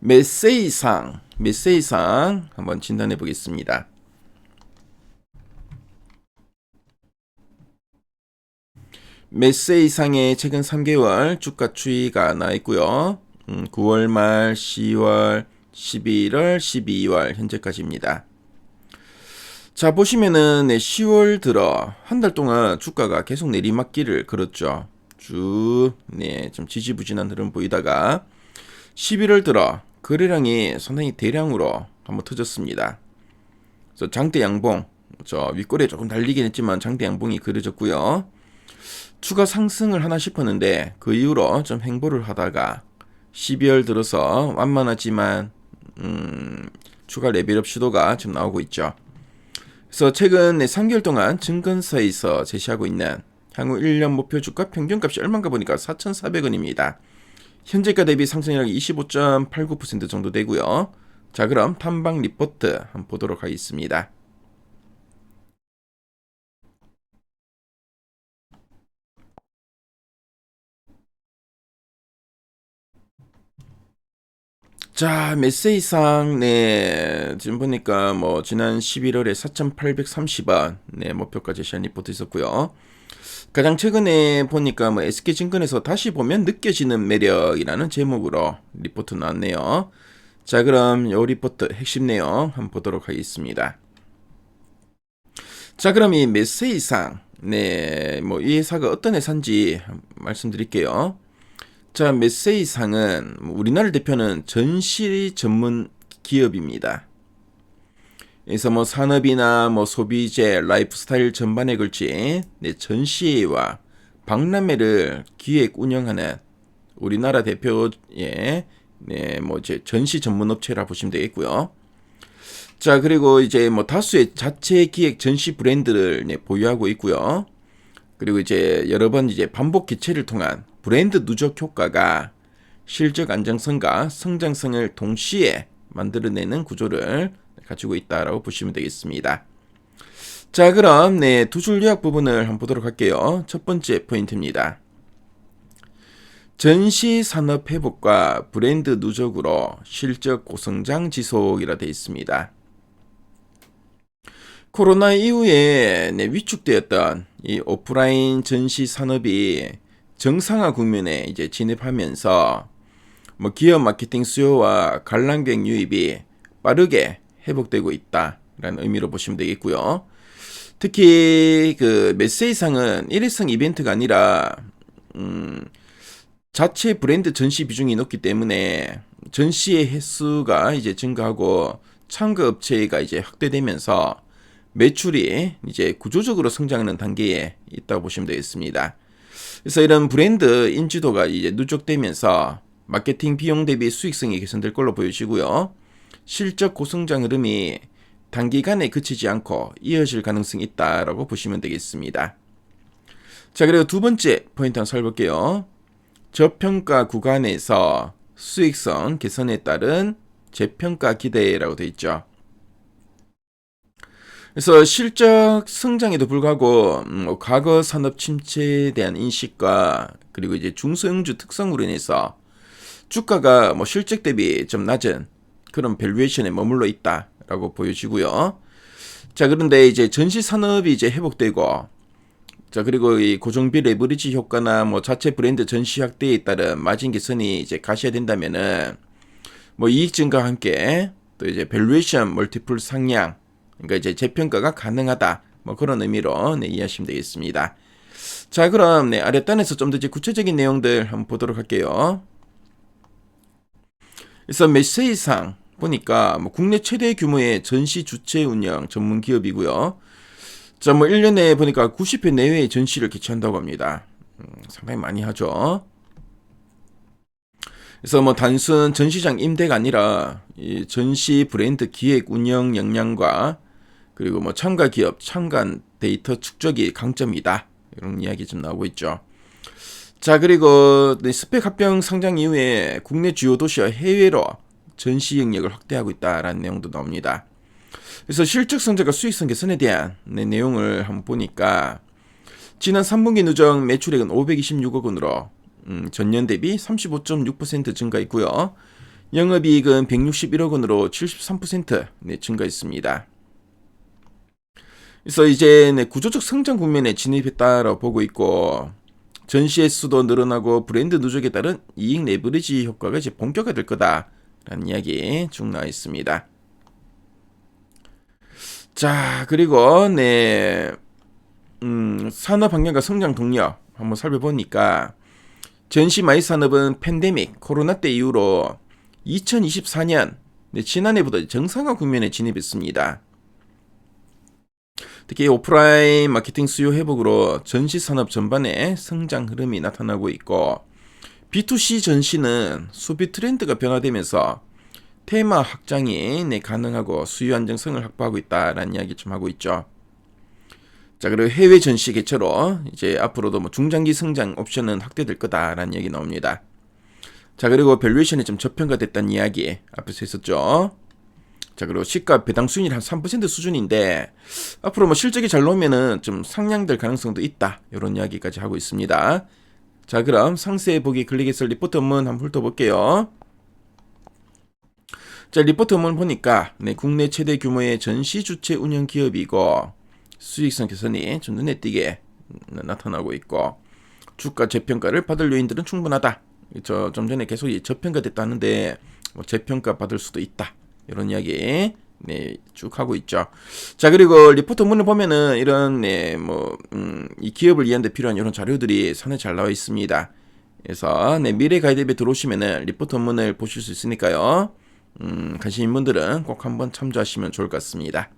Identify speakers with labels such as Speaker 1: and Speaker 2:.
Speaker 1: 메세이상 한번 진단해 보겠습니다. 메세이상의 최근 3개월 주가 추이가 나와 있고요. 9월 말, 10월, 11월, 12월 현재까지입니다. 자, 보시면은 10월 들어 한 달 동안 주가가 계속 내리막길을 걸었죠. 쭉 좀 지지부진한 흐름 보이다가 11월 들어 거래량이 상당히 대량으로 한번 터졌습니다. 그래서 장대 양봉, 저 윗꼬리에 조금 달리긴 했지만 장대 양봉이 그려졌고요. 추가 상승을 하나 싶었는데 그 이후로 좀 횡보를 하다가 12월 들어서 완만하지만 추가 레벨업 시도가 지금 나오고 있죠. 그래서 최근 3개월 동안 증권사에서 제시하고 있는 향후 1년 목표 주가 평균값이 얼마인가 보니까 4,400원입니다. 현재가 대비 상승률이 25.89% 정도 되고요. 자, 그럼 탐방 리포트 한번 보도록 하겠습니다. 자, 메세이상 지금 보니까 뭐 지난 11월에 4,830원 목표가 제시한 리포트 있었고요. 가장 최근에 보니까 뭐 SK증권에서 다시 보면 느껴지는 매력이라는 제목으로 리포트 나왔네요. 자, 그럼 요 리포트 핵심 내용 한번 보도록 하겠습니다. 자, 그럼 이 메세이상 뭐 이 회사가 어떤 회사인지 말씀드릴게요. 자, 메세이상은 우리나라 대표는 전시 전문 기업입니다. 그래서 뭐 산업이나 뭐 소비재, 라이프스타일 전반에 걸친 전시회와 박람회를 기획 운영하는 우리나라 대표의 뭐 이제 전시 전문 업체라 보시면 되겠고요. 자, 그리고 이제 뭐 다수의 자체 기획 전시 브랜드를 보유하고 있고요. 그리고 이제 여러 번 이제 반복 개최를 통한 브랜드 누적 효과가 실적 안정성과 성장성을 동시에 만들어내는 구조를 가지고 있다라고 보시면 되겠습니다. 자, 그럼 두 줄 요약 부분을 한번 보도록 할게요. 첫 번째 포인트입니다. 전시 산업 회복과 브랜드 누적으로 실적 고성장 지속이라 되어 있습니다. 코로나 이후에 위축되었던 이 오프라인 전시 산업이 정상화 국면에 이제 진입하면서 뭐 기업 마케팅 수요와 관람객 유입이 빠르게 회복되고 있다라는 의미로 보시면 되겠고요. 특히 그 메세이상은 일회성 이벤트가 아니라 자체 브랜드 전시 비중이 높기 때문에 전시의 횟수가 이제 증가하고 참가 업체가 이제 확대되면서 매출이 이제 구조적으로 성장하는 단계에 있다고 보시면 되겠습니다. 그래서 이런 브랜드 인지도가 이제 누적되면서 마케팅 비용 대비 수익성이 개선될 걸로 보여지고요. 실적 고성장 흐름이 단기간에 그치지 않고 이어질 가능성이 있다라고 보시면 되겠습니다. 자, 그리고 두 번째 포인트 한번 살펴볼게요. 저평가 구간에서 수익성 개선에 따른 재평가 기대라고 되어 있죠. 그래서 실적 성장에도 불구하고 과거 산업 침체에 대한 인식과 그리고 이제 중소형주 특성으로 인해서 주가가 뭐 실적 대비 좀 낮은 그런 밸류에이션에 머물러 있다라고 보여지고요. 자, 그런데 이제 전시 산업이 이제 회복되고, 자, 그리고 이 고정비 레버리지 효과나 뭐 자체 브랜드 전시 확대에 따른 마진 개선이 이제 가시화된다면은 뭐 이익 증가와 함께 또 이제 밸류에이션 멀티플 상향, 그러니까 이제 재평가가 가능하다. 뭐 그런 의미로 이해하시면 되겠습니다. 자, 그럼 아랫단에서 좀 더 이제 구체적인 내용들 한번 보도록 할게요. 그래서 메세이상 보니까 뭐 국내 최대 규모의 전시 주최 운영 전문 기업이고요. 자, 뭐 1년에 보니까 90회 내외의 전시를 개최한다고 합니다. 상당히 많이 하죠. 그래서 뭐 단순 전시장 임대가 아니라 이 전시 브랜드 기획 운영 역량과 그리고 뭐 참가 기업 참관 데이터 축적이 강점이다. 이런 이야기 좀 나오고 있죠. 자, 그리고 스펙 합병 상장 이후에 국내 주요 도시와 해외로 전시 영역을 확대하고 있다라는 내용도 나옵니다. 그래서 실적 성장과 수익성 개선에 대한 내용을 한번 보니까 지난 3분기 누적 매출액은 526억 원으로 전년 대비 35.6% 증가했고요. 영업이익은 161억 원으로 73% 증가했습니다. 그래서 이제 구조적 성장 국면에 진입했다라고 보고 있고, 전시 횟수도 늘어나고 브랜드 누적에 따른 이익 레버리지 효과가 이제 본격화될 거다라는 이야기 쭉 나와 있습니다. 자, 그리고 산업 환경과 성장 동력 한번 살펴보니까, 전시 마이 산업은 팬데믹 코로나 때 이후로 2024년 지난해보다 정상화 국면에 진입했습니다. 특히 오프라인 마케팅 수요 회복으로 전시 산업 전반에 성장 흐름이 나타나고 있고, B2C 전시는 소비 트렌드가 변화되면서 테마 확장이 가능하고 수요 안정성을 확보하고 있다라는 이야기 좀 하고 있죠. 자, 그리고 해외 전시 개최로 이제 앞으로도 중장기 성장 옵션은 확대될 거다라는 얘기 나옵니다. 자, 그리고 밸류에이션이 좀 저평가됐다는 이야기 앞에서 했었죠. 자, 그리고 시가 배당 수익률 한 3% 수준인데 앞으로 실적이 잘 나오면은 좀 상향될 가능성도 있다, 이런 이야기까지 하고 있습니다. 자, 그럼 상세 보기 클릭해서 리포트 원문 한번 훑어볼게요. 자, 리포트 원문 보니까 국내 최대 규모의 전시 주체 운영 기업이고 수익성 개선이 좀 눈에 띄게 나타나고 있고, 주가 재평가를 받을 요인들은 충분하다. 좀 전에 계속 저평가됐다 하는데 재평가 받을 수도 있다, 이런 이야기 쭉 하고 있죠. 자, 그리고 리포트 문을 보면은 이런 이 기업을 이해하는 데 필요한 이런 자료들이 산에 잘 나와 있습니다. 그래서 미래 가이드앱에 들어오시면은 리포트 문을 보실 수 있으니까요. 관심 있는 분들은 꼭 한번 참조하시면 좋을 것 같습니다.